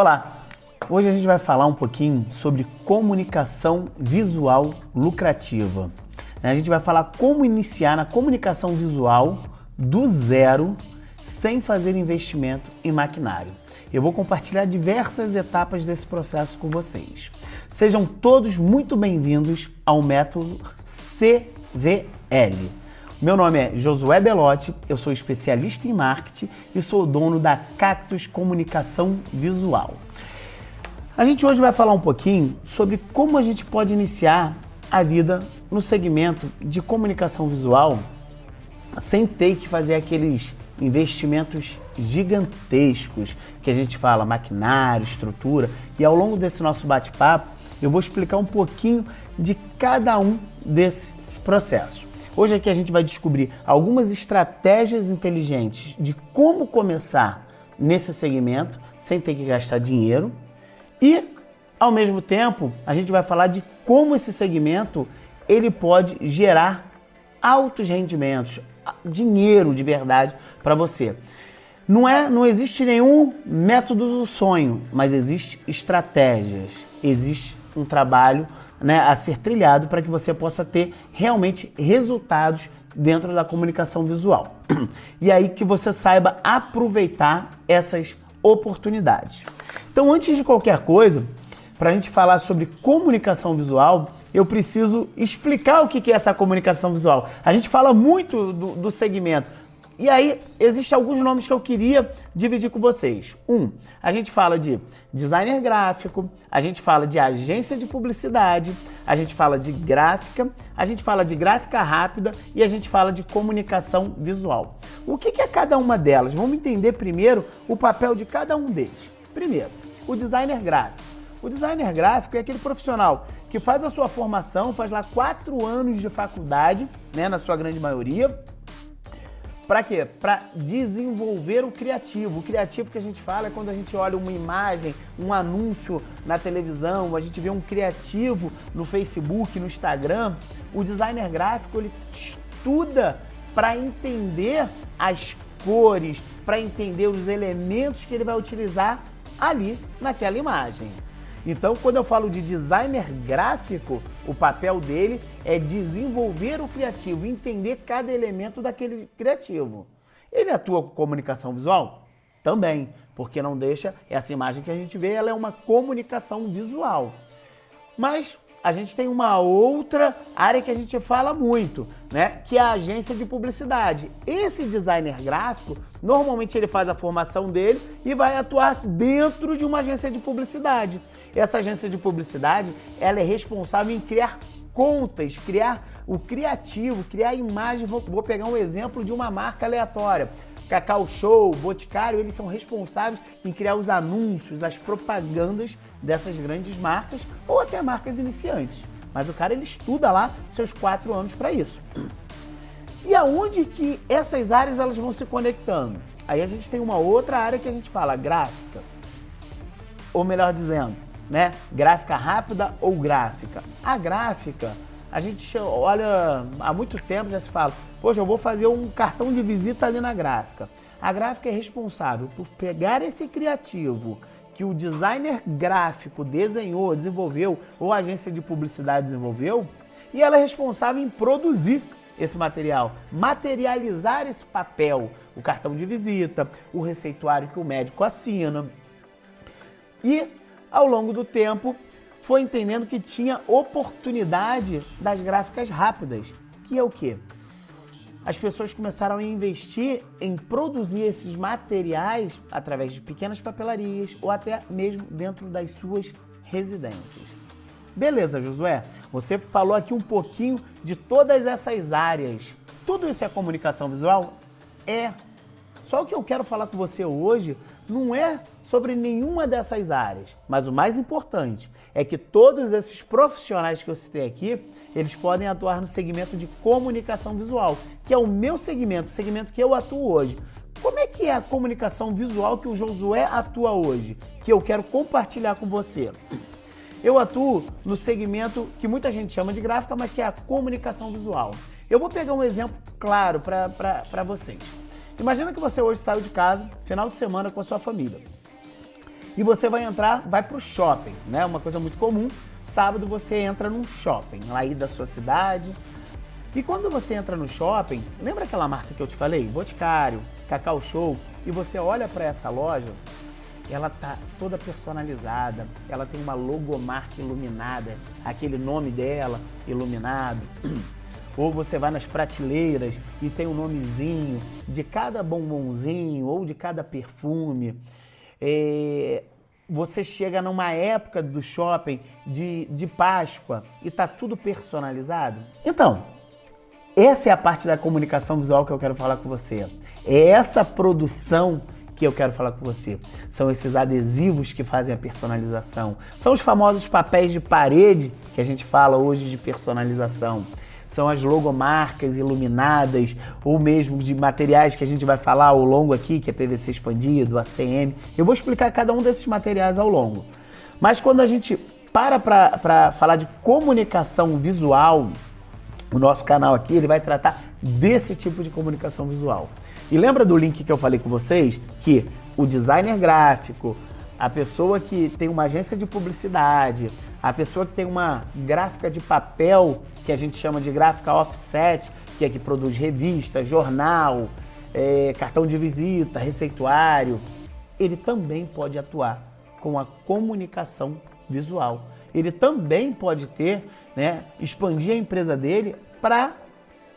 Olá! Hoje a gente vai falar um pouquinho sobre comunicação visual lucrativa. A gente vai falar como iniciar na comunicação visual do zero, sem fazer investimento em maquinário. Eu vou compartilhar diversas etapas desse processo com vocês. Sejam todos muito bem-vindos ao método CVL. Meu nome é Josué Belotti, eu sou especialista em marketing e sou dono da Cactus Comunicação Visual. A gente hoje vai falar um pouquinho sobre como a gente pode iniciar a vida no segmento de comunicação visual sem ter que fazer aqueles investimentos gigantescos que a gente fala, maquinário, estrutura. E ao longo desse nosso bate-papo, eu vou explicar um pouquinho de cada um desses processos. Hoje aqui a gente vai descobrir algumas estratégias inteligentes de como começar nesse segmento sem ter que gastar dinheiro e, ao mesmo tempo, a gente vai falar de como esse segmento ele pode gerar altos rendimentos, dinheiro de verdade para você. Não existe nenhum método do sonho, mas existe estratégias, existe um trabalho a ser trilhado para que você possa ter realmente resultados dentro da comunicação visual. E aí que você saiba aproveitar essas oportunidades. Então, antes de qualquer coisa, para a gente falar sobre comunicação visual, eu preciso explicar o que é essa comunicação visual. A gente fala muito do segmento. E aí, existem alguns nomes que eu queria dividir com vocês. A gente fala de designer gráfico, a gente fala de agência de publicidade, a gente fala de gráfica, a gente fala de gráfica rápida e a gente fala de comunicação visual. O que é cada uma delas? Vamos entender primeiro o papel de cada um deles. Primeiro, o designer gráfico. O designer gráfico é aquele profissional que faz a sua formação, faz lá 4 anos de faculdade, na sua grande maioria. Para quê? Para desenvolver o criativo. O criativo que a gente fala é quando a gente olha uma imagem, um anúncio na televisão, a gente vê um criativo no Facebook, no Instagram. O designer gráfico, ele estuda para entender as cores, para entender os elementos que ele vai utilizar ali naquela imagem. Então, quando eu falo de designer gráfico, o papel dele é desenvolver o criativo, entender cada elemento daquele criativo. Ele atua com comunicação visual? Também, porque não deixa, essa imagem que a gente vê, ela é uma comunicação visual. Mas a gente tem uma outra área que a gente fala muito, que é a agência de publicidade. Esse designer gráfico, normalmente ele faz a formação dele e vai atuar dentro de uma agência de publicidade. Essa agência de publicidade, ela é responsável em criar contas, criar o criativo, criar imagem. Vou pegar um exemplo de uma marca aleatória. Cacau Show, Boticário, eles são responsáveis em criar os anúncios, as propagandas dessas grandes marcas ou até marcas iniciantes. Mas o cara, ele estuda lá seus 4 anos para isso. E aonde que essas áreas elas vão se conectando? Aí a gente tem uma outra área que a gente fala gráfica, ou melhor dizendo, gráfica rápida ou gráfica. A gráfica, a gente olha, há muito tempo já se fala, poxa, eu vou fazer um cartão de visita ali na gráfica. A gráfica é responsável por pegar esse criativo que o designer gráfico desenhou, desenvolveu, ou a agência de publicidade desenvolveu, e ela é responsável em produzir esse material, materializar esse papel, o cartão de visita, o receituário que o médico assina. E, ao longo do tempo, foi entendendo que tinha oportunidade das gráficas rápidas, que é o quê? As pessoas começaram a investir em produzir esses materiais através de pequenas papelarias ou até mesmo dentro das suas residências. Beleza, Josué? Você falou aqui um pouquinho de todas essas áreas. Tudo isso é comunicação visual? É. Só o que eu quero falar com você hoje não é sobre nenhuma dessas áreas, mas o mais importante é que todos esses profissionais que eu citei aqui, eles podem atuar no segmento de comunicação visual, que é o meu segmento, o segmento que eu atuo hoje. Como é que é a comunicação visual que o Josué atua hoje, que eu quero compartilhar com você? Eu atuo no segmento que muita gente chama de gráfica, mas que é a comunicação visual. Eu vou pegar um exemplo claro para vocês. Imagina que você hoje saiu de casa, final de semana com a sua família. e você vai para o shopping, né? Uma coisa muito comum, sábado você entra num shopping, lá aí da sua cidade. E quando você entra no shopping, lembra aquela marca que eu te falei? Boticário, Cacau Show, e você olha para essa loja, ela tá toda personalizada, ela tem uma logomarca iluminada, aquele nome dela iluminado. Ou você vai nas prateleiras e tem um nomezinho de cada bombonzinho ou de cada perfume. Você chega numa época do shopping de Páscoa e tá tudo personalizado. Então, essa é a parte da comunicação visual que eu quero falar com você. É essa produção que eu quero falar com você. São esses adesivos que fazem a personalização. São os famosos papéis de parede que a gente fala hoje de personalização. São as logomarcas iluminadas ou mesmo de materiais que a gente vai falar ao longo aqui, que é PVC expandido, ACM. Eu vou explicar cada um desses materiais ao longo. Mas quando a gente para falar de comunicação visual, o nosso canal aqui ele vai tratar desse tipo de comunicação visual. E lembra do link que eu falei com vocês? Que o designer gráfico, a pessoa que tem uma agência de publicidade, a pessoa que tem uma gráfica de papel, que a gente chama de gráfica offset, que é que produz revista, jornal, cartão de visita, receituário, ele também pode atuar com a comunicação visual. Ele também pode expandir a empresa dele para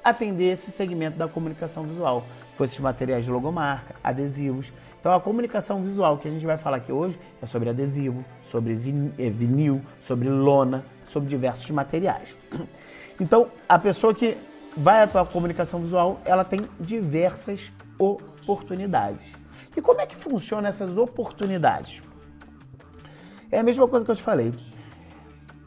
atender esse segmento da comunicação visual, com esses materiais de logomarca, adesivos. Então a comunicação visual que a gente vai falar aqui hoje é sobre adesivo, sobre vinil, sobre lona, sobre diversos materiais. Então a pessoa que vai atuar com comunicação visual, ela tem diversas oportunidades. E como é que funcionam essas oportunidades? É a mesma coisa que eu te falei.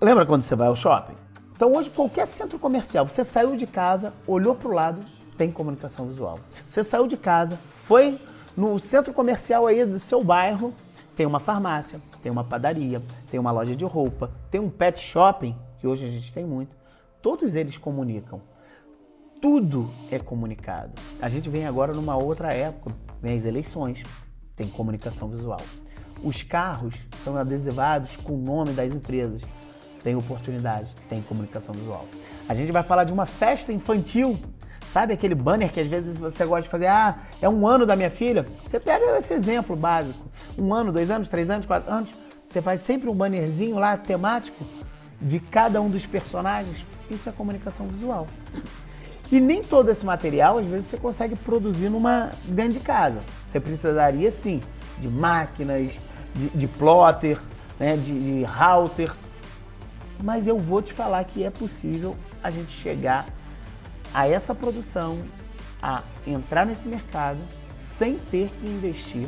Lembra quando você vai ao shopping? Então hoje qualquer centro comercial, você saiu de casa, olhou para o lado, tem comunicação visual. Você saiu de casa, foi no centro comercial aí do seu bairro, tem uma farmácia, tem uma padaria, tem uma loja de roupa, tem um pet shopping, que hoje a gente tem muito. Todos eles comunicam. Tudo é comunicado. A gente vem agora numa outra época, vem as eleições, tem comunicação visual. Os carros são adesivados com o nome das empresas. Tem oportunidade, tem comunicação visual. A gente vai falar de uma festa infantil. Sabe aquele banner que às vezes você gosta de fazer? É um ano da minha filha. Você pega esse exemplo básico. 1 ano, 2 anos, 3 anos, 4 anos. Você faz sempre um bannerzinho lá temático de cada um dos personagens. Isso é comunicação visual. E nem todo esse material, às vezes, você consegue produzir dentro de casa. Você precisaria, sim, de máquinas, de plotter, de router. Mas eu vou te falar que é possível a gente chegar a essa produção, a entrar nesse mercado sem ter que investir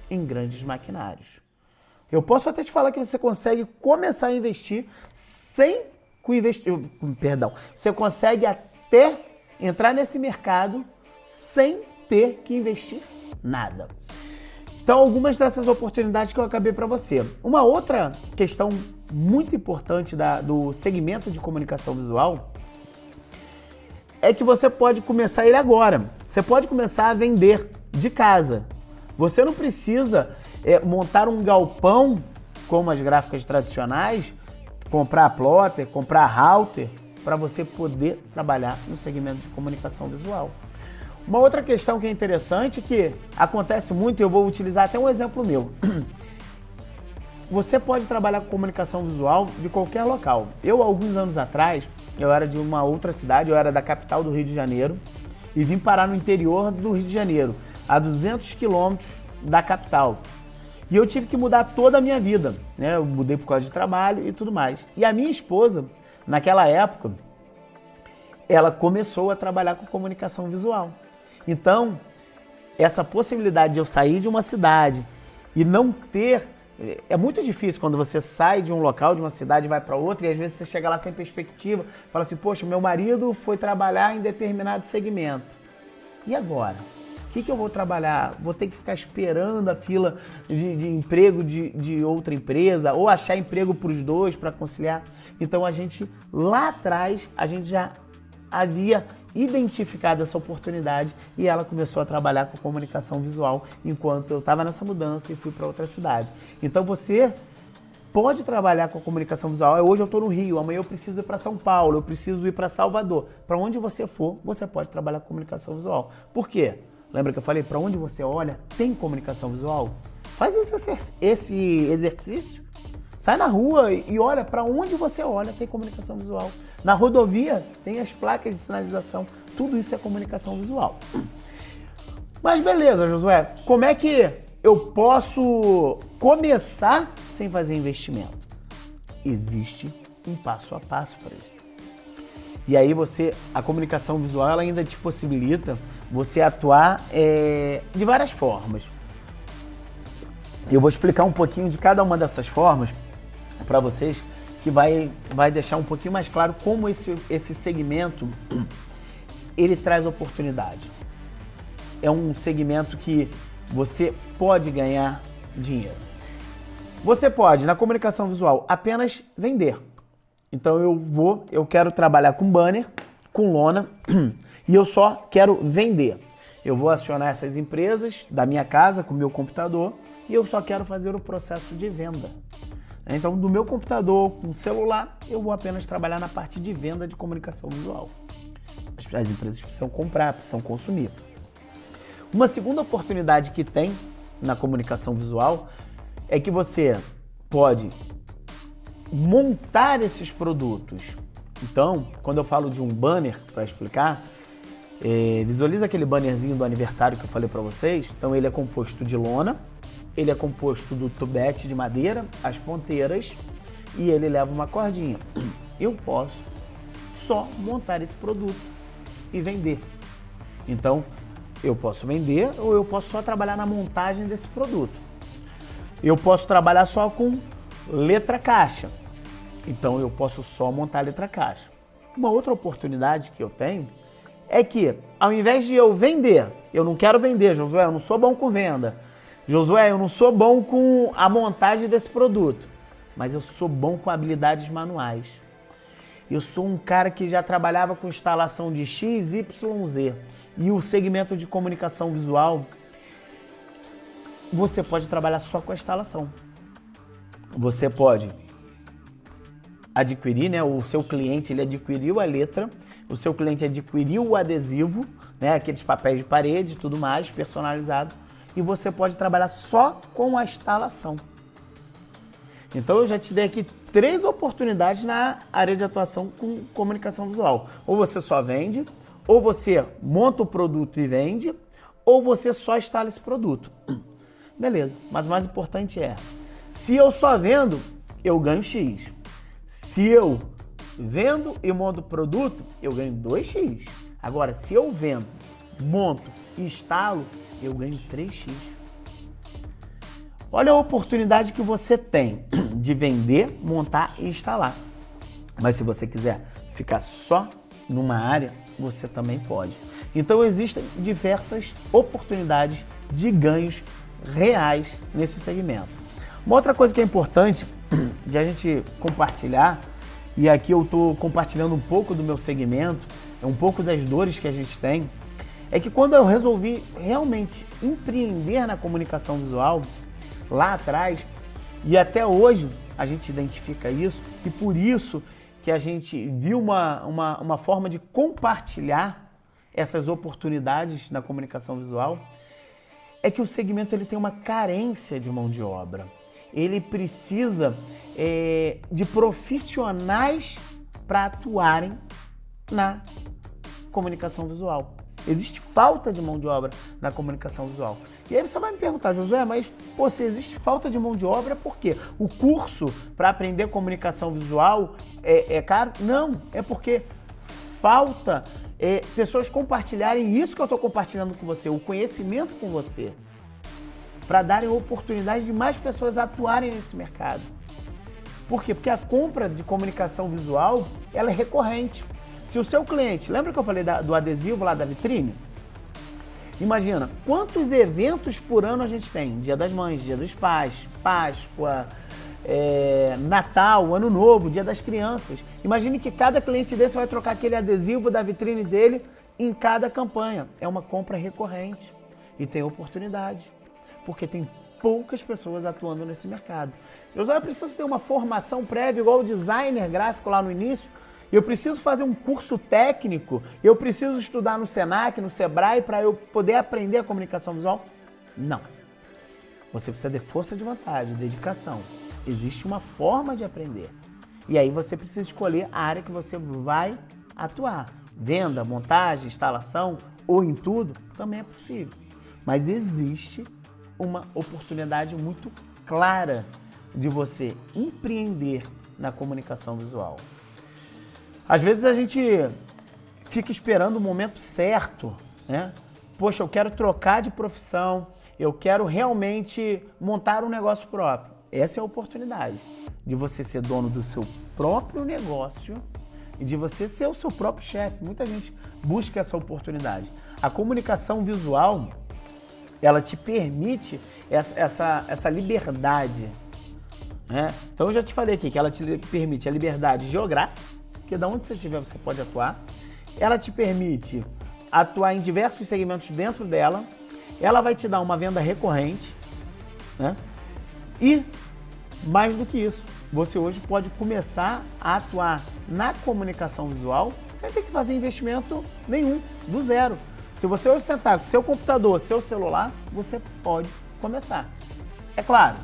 em grandes maquinários. Eu posso até te falar que você consegue começar a investir sem você consegue até entrar nesse mercado sem ter que investir nada. Então, algumas dessas oportunidades que eu acabei para você. Uma outra questão muito importante do segmento de comunicação visual é que você pode começar ele agora. Você pode começar a vender de casa. Você não precisa montar um galpão como as gráficas tradicionais, comprar plotter, comprar router, para você poder trabalhar no segmento de comunicação visual. Uma outra questão que é interessante, que acontece muito, e eu vou utilizar até um exemplo meu. Você pode trabalhar com comunicação visual de qualquer local. Eu, alguns anos atrás, eu era de uma outra cidade, eu era da capital do Rio de Janeiro e vim parar no interior do Rio de Janeiro, a 200 quilômetros da capital. E eu tive que mudar toda a minha vida, né? Eu mudei por causa de trabalho e tudo mais. E a minha esposa, naquela época, ela começou a trabalhar com comunicação visual. Então, essa possibilidade de eu sair de uma cidade e não ter... É muito difícil quando você sai de um local, de uma cidade, vai para outra, e às vezes você chega lá sem perspectiva, fala assim, poxa, meu marido foi trabalhar em determinado segmento. E agora? O que eu vou trabalhar? Vou ter que ficar esperando a fila de emprego de outra empresa, ou achar emprego para os dois, para conciliar? Então, lá atrás, a gente já havia identificado essa oportunidade e ela começou a trabalhar com comunicação visual enquanto eu estava nessa mudança e fui para outra cidade. Então você pode trabalhar com comunicação visual. Hoje eu estou no Rio, amanhã eu preciso ir para São Paulo, eu preciso ir para Salvador. Para onde você for, você pode trabalhar com comunicação visual. Por quê? Lembra que eu falei, para onde você olha, tem comunicação visual? Faz esse exercício. Sai na rua e olha, para onde você olha, tem comunicação visual. Na rodovia, tem as placas de sinalização. Tudo isso é comunicação visual. Mas beleza, Josué, como é que eu posso começar sem fazer investimento? Existe um passo a passo para isso. E aí a comunicação visual ela ainda te possibilita você atuar de várias formas. Eu vou explicar um pouquinho de cada uma dessas formas para vocês, que vai deixar um pouquinho mais claro como esse segmento ele traz oportunidade. É um segmento que você pode ganhar dinheiro. Você pode, na comunicação visual, apenas vender. Então eu quero trabalhar com banner, com lona, e eu só quero vender. Eu vou acionar essas empresas da minha casa com o meu computador e eu só quero fazer o processo de venda. Então, do meu computador, com o celular, eu vou apenas trabalhar na parte de venda de comunicação visual. As empresas precisam comprar, precisam consumir. Uma segunda oportunidade que tem na comunicação visual é que você pode montar esses produtos. Então, quando eu falo de um banner, para explicar, visualiza aquele bannerzinho do aniversário que eu falei para vocês. Então, ele é composto de lona, ele é composto do tubete de madeira, as ponteiras, e ele leva uma cordinha. Eu posso só montar esse produto e vender. Então, eu posso vender ou eu posso só trabalhar na montagem desse produto. Eu posso trabalhar só com letra caixa. Então, eu posso só montar letra caixa. Uma outra oportunidade que eu tenho é que, ao invés de eu vender, eu não quero vender, Josué, eu não sou bom com venda. Josué, eu não sou bom com a montagem desse produto, mas eu sou bom com habilidades manuais. Eu sou um cara que já trabalhava com instalação de X, Y, Z. E o segmento de comunicação visual, você pode trabalhar só com a instalação. Você pode adquirir, né? O seu cliente ele adquiriu a letra, o seu cliente adquiriu o adesivo, né? Aqueles papéis de parede e tudo mais, personalizado. E você pode trabalhar só com a instalação. Então eu já te dei aqui 3 oportunidades na área de atuação com comunicação visual. Ou você só vende, ou você monta o produto e vende, ou você só instala esse produto. Beleza, mas o mais importante é, se eu só vendo, eu ganho X. Se eu vendo e monto o produto, eu ganho 2X. Agora, se eu vendo, monto e instalo, eu ganho 3X. Olha a oportunidade que você tem de vender, montar e instalar. Mas se você quiser ficar só numa área, você também pode. Então existem diversas oportunidades de ganhos reais nesse segmento. Uma outra coisa que é importante de a gente compartilhar, e aqui eu estou compartilhando um pouco do meu segmento, um pouco das dores que a gente tem, é que quando eu resolvi realmente empreender na comunicação visual, lá atrás, e até hoje a gente identifica isso, e por isso que a gente viu uma forma de compartilhar essas oportunidades na comunicação visual, é que o segmento ele tem uma carência de mão de obra. Ele precisa de profissionais para atuarem na comunicação visual. Existe falta de mão de obra na comunicação visual. E aí você vai me perguntar, Josué, mas se existe falta de mão de obra, por quê? O curso para aprender comunicação visual é caro? Não, é porque falta pessoas compartilharem isso que eu estou compartilhando com você, o conhecimento com você, para darem oportunidade de mais pessoas atuarem nesse mercado. Por quê? Porque a compra de comunicação visual, ela é recorrente. Se o seu cliente, lembra que eu falei do adesivo lá da vitrine? Imagina, quantos eventos por ano a gente tem? Dia das Mães, Dia dos Pais, Páscoa, Natal, Ano Novo, Dia das Crianças. Imagine que cada cliente desse vai trocar aquele adesivo da vitrine dele em cada campanha. É uma compra recorrente e tem oportunidade, porque tem poucas pessoas atuando nesse mercado. Eu preciso ter uma formação prévia, igual o designer gráfico lá no início. Eu preciso fazer um curso técnico, eu preciso estudar no Senac, no Sebrae, para eu poder aprender a comunicação visual? Não. Você precisa de força de vontade, dedicação. Existe uma forma de aprender. E aí você precisa escolher a área que você vai atuar. Venda, montagem, instalação ou em tudo, também é possível. Mas existe uma oportunidade muito clara de você empreender na comunicação visual. Às vezes a gente fica esperando o momento certo, né? Poxa, eu quero trocar de profissão, eu quero realmente montar um negócio próprio. Essa é a oportunidade de você ser dono do seu próprio negócio e de você ser o seu próprio chefe. Muita gente busca essa oportunidade. A comunicação visual, ela te permite essa liberdade, né? Então eu já te falei aqui que ela te permite a liberdade geográfica, que de onde você estiver você pode atuar. Ela te permite atuar em diversos segmentos dentro dela. Ela vai te dar uma venda recorrente, né? E, mais do que isso, você hoje pode começar a atuar na comunicação visual sem ter que fazer investimento nenhum, do zero. Se você hoje sentar com seu computador, seu celular, você pode começar. É claro,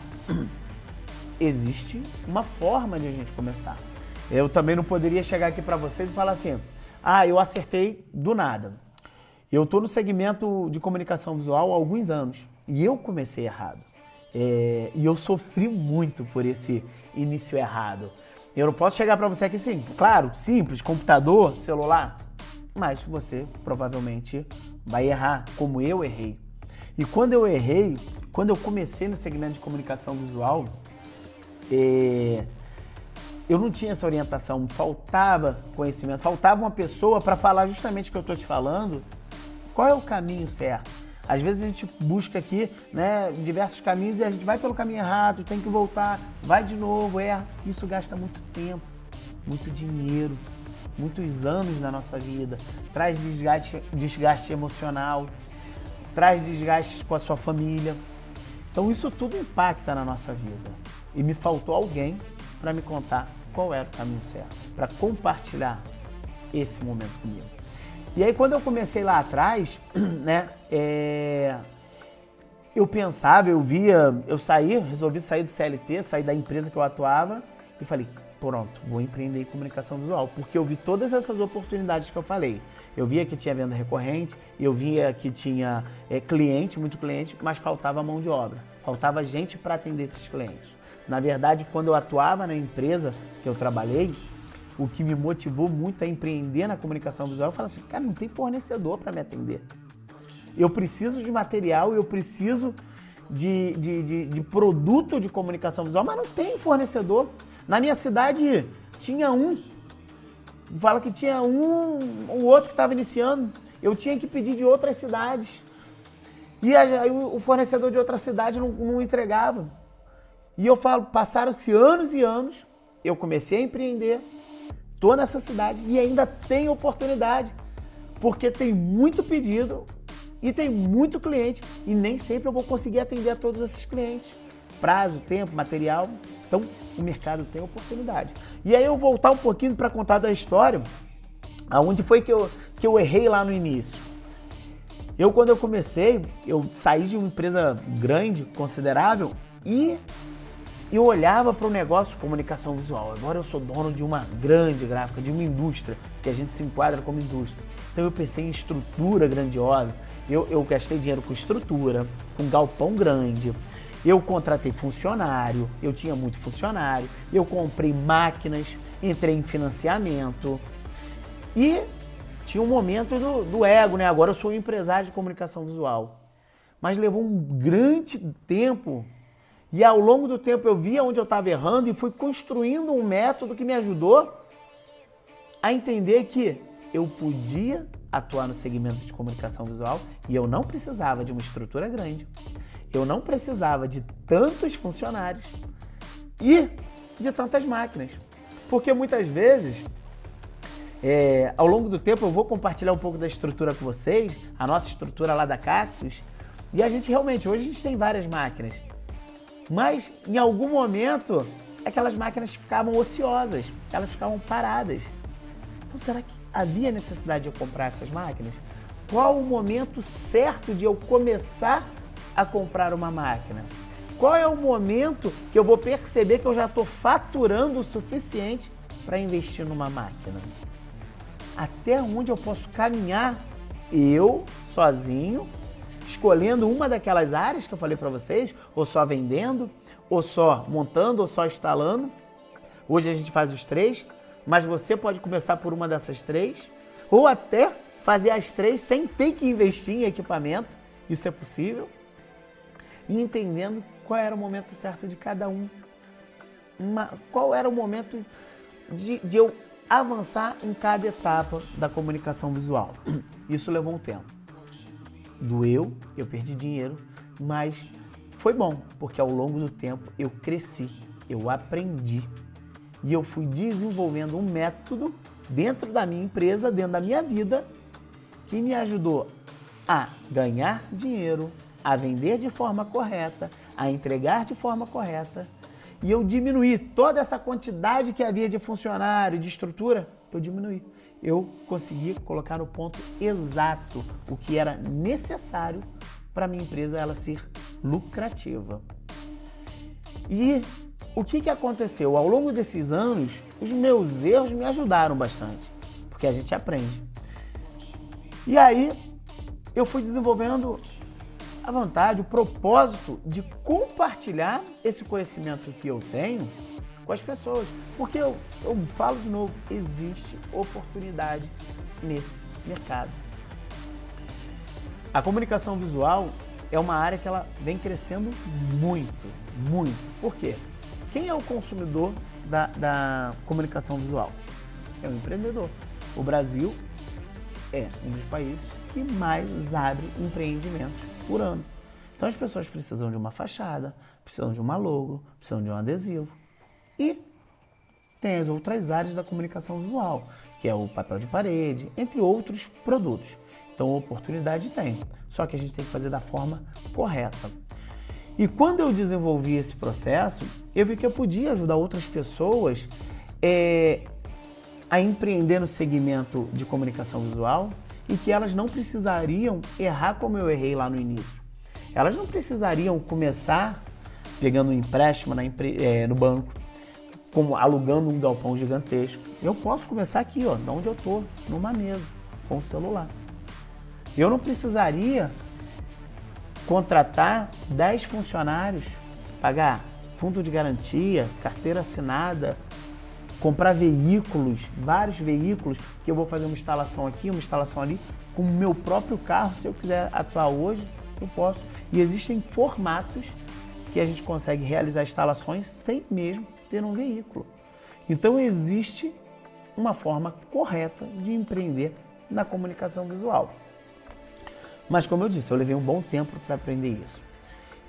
existe uma forma de a gente começar. Eu também não poderia chegar aqui para vocês e falar assim, eu acertei do nada. Eu estou no segmento de comunicação visual há alguns anos e eu comecei errado. E eu sofri muito por esse início errado. Eu não posso chegar para você aqui assim, claro, simples, computador, celular, mas você provavelmente vai errar, como eu errei. E quando eu errei, quando eu comecei no segmento de comunicação visual, eu não tinha essa orientação, faltava conhecimento, faltava uma pessoa para falar justamente o que eu estou te falando, qual é o caminho certo. Às vezes a gente busca aqui, né, diversos caminhos e a gente vai pelo caminho errado, tem que voltar, vai de novo, isso gasta muito tempo, muito dinheiro, muitos anos na nossa vida, traz desgaste emocional, traz desgastes com a sua família. Então isso tudo impacta na nossa vida. E me faltou alguém para me contar qual era o caminho certo, para compartilhar esse momento comigo. E aí quando eu comecei lá atrás, né, eu pensava, eu via, resolvi sair do CLT, sair da empresa que eu atuava e falei, pronto, vou empreender em comunicação visual, porque eu vi todas essas oportunidades que eu falei. Eu via que tinha venda recorrente, eu via que tinha muito cliente, mas faltava mão de obra, faltava gente para atender esses clientes. Na verdade, quando eu atuava na empresa que eu trabalhei, o que me motivou muito a empreender na comunicação visual, eu falava assim, cara, não tem fornecedor para me atender. Eu preciso de material, eu preciso de produto de comunicação visual, mas não tem fornecedor. Na minha cidade tinha um, fala que tinha o outro que estava iniciando, eu tinha que pedir de outras cidades. E aí o fornecedor de outra cidade não entregava. E eu falo, passaram-se anos e anos, eu comecei a empreender, estou nessa cidade e ainda tem oportunidade, porque tem muito pedido e tem muito cliente e nem sempre eu vou conseguir atender a todos esses clientes. Prazo, tempo, material, então o mercado tem oportunidade. E aí eu voltar um pouquinho para contar da história, aonde foi que eu errei lá no início. Quando eu comecei, eu saí de uma empresa grande, considerável, e eu olhava para o negócio de comunicação visual. Agora eu sou dono de uma grande gráfica, de uma indústria, que a gente se enquadra como indústria. Então eu pensei em estrutura grandiosa, eu gastei dinheiro com estrutura, com galpão grande, eu contratei funcionário, eu tinha muito funcionário, eu comprei máquinas, entrei em financiamento e tinha um momento do ego, né? Agora eu sou um empresário de comunicação visual. Mas levou um grande tempo. E ao longo do tempo eu via onde eu estava errando e fui construindo um método que me ajudou a entender que eu podia atuar no segmento de comunicação visual e eu não precisava de uma estrutura grande, eu não precisava de tantos funcionários e de tantas máquinas. Porque muitas vezes Ao longo do tempo eu vou compartilhar um pouco da estrutura com vocês, a nossa estrutura lá da Cactus, e a gente realmente, hoje a gente tem várias máquinas, mas em algum momento aquelas máquinas ficavam ociosas, elas ficavam paradas. Então será que havia necessidade de eu comprar essas máquinas? Qual o momento certo de eu começar a comprar uma máquina? Qual é o momento que eu vou perceber que eu já estou faturando o suficiente para investir numa máquina? Até onde eu posso caminhar eu, sozinho, escolhendo uma daquelas áreas que eu falei para vocês, ou só vendendo, ou só montando, ou só instalando. Hoje a gente faz os três, mas você pode começar por uma dessas três, ou até fazer as três sem ter que investir em equipamento, isso é possível, e entendendo qual era o momento certo de cada um. Qual era o momento de eu avançar em cada etapa da comunicação visual. Isso levou um tempo. Doeu, eu perdi dinheiro, mas foi bom, porque ao longo do tempo eu cresci, eu aprendi e eu fui desenvolvendo um método dentro da minha empresa, dentro da minha vida, que me ajudou a ganhar dinheiro, a vender de forma correta, a entregar de forma correta. E eu diminuí toda essa quantidade que havia de funcionário, de estrutura, eu diminuí. Eu consegui colocar no ponto exato o que era necessário para a minha empresa ela ser lucrativa. E o que aconteceu? Ao longo desses anos, os meus erros me ajudaram bastante, porque a gente aprende. E aí, eu fui desenvolvendo a vontade, o propósito de compartilhar esse conhecimento que eu tenho com as pessoas. Porque eu falo de novo, existe oportunidade nesse mercado. A comunicação visual é uma área que ela vem crescendo muito, muito. Por quê? Quem é o consumidor da comunicação visual? É o empreendedor. O Brasil é um dos países que mais abre empreendimentos por ano. Então as pessoas precisam de uma fachada, precisam de uma logo, precisam de um adesivo. E tem as outras áreas da comunicação visual, que é o papel de parede, entre outros produtos. Então oportunidade tem, só que a gente tem que fazer da forma correta. E quando eu desenvolvi esse processo, eu vi que eu podia ajudar outras pessoas a empreender no segmento de comunicação visual e que elas não precisariam errar como eu errei lá no início. Elas não precisariam começar pegando um empréstimo no banco, como alugando um galpão gigantesco. Eu posso começar aqui, ó, de onde eu estou, numa mesa, com o celular. Eu não precisaria contratar 10 funcionários, pagar fundo de garantia, carteira assinada, comprar veículos, vários veículos, que eu vou fazer uma instalação aqui, uma instalação ali, com o meu próprio carro. Se eu quiser atuar hoje, eu posso. E existem formatos que a gente consegue realizar instalações sem mesmo ter um veículo. Então existe uma forma correta de empreender na comunicação visual. Mas como eu disse, eu levei um bom tempo para aprender isso.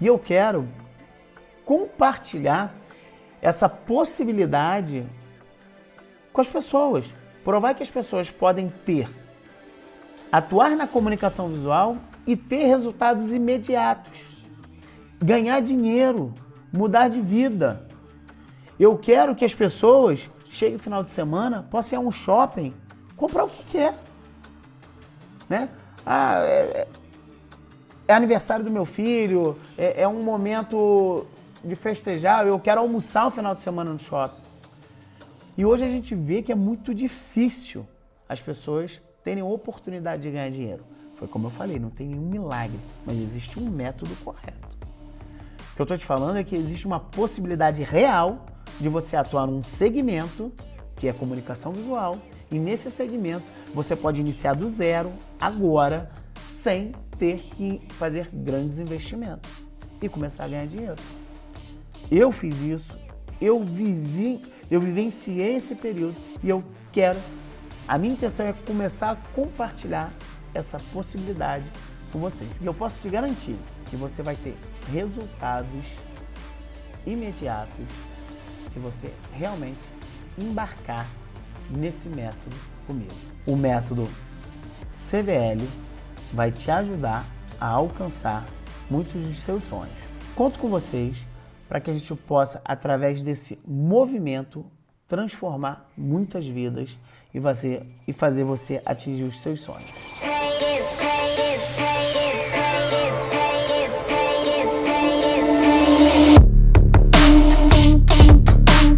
E eu quero compartilhar essa possibilidade com as pessoas. Provar que as pessoas podem atuar na comunicação visual e ter resultados imediatos. Ganhar dinheiro, mudar de vida. Eu quero que as pessoas cheguem no final de semana, possam ir a um shopping, comprar o que quer. Né? É aniversário do meu filho, é um momento de festejar, eu quero almoçar no final de semana no shopping. E hoje a gente vê que é muito difícil as pessoas terem oportunidade de ganhar dinheiro. Foi como eu falei, não tem nenhum milagre, mas existe um método correto. O que eu estou te falando é que existe uma possibilidade real de você atuar num segmento que é comunicação visual, e nesse segmento você pode iniciar do zero, agora, sem ter que fazer grandes investimentos e começar a ganhar dinheiro. Eu fiz isso, eu vivenciei esse período e a minha intenção é começar a compartilhar essa possibilidade com vocês. E eu posso te garantir que você vai ter resultados imediatos se você realmente embarcar nesse método comigo. O método CVL vai te ajudar a alcançar muitos dos seus sonhos. Conto com vocês para que a gente possa, através desse movimento, transformar muitas vidas e fazer você atingir os seus sonhos.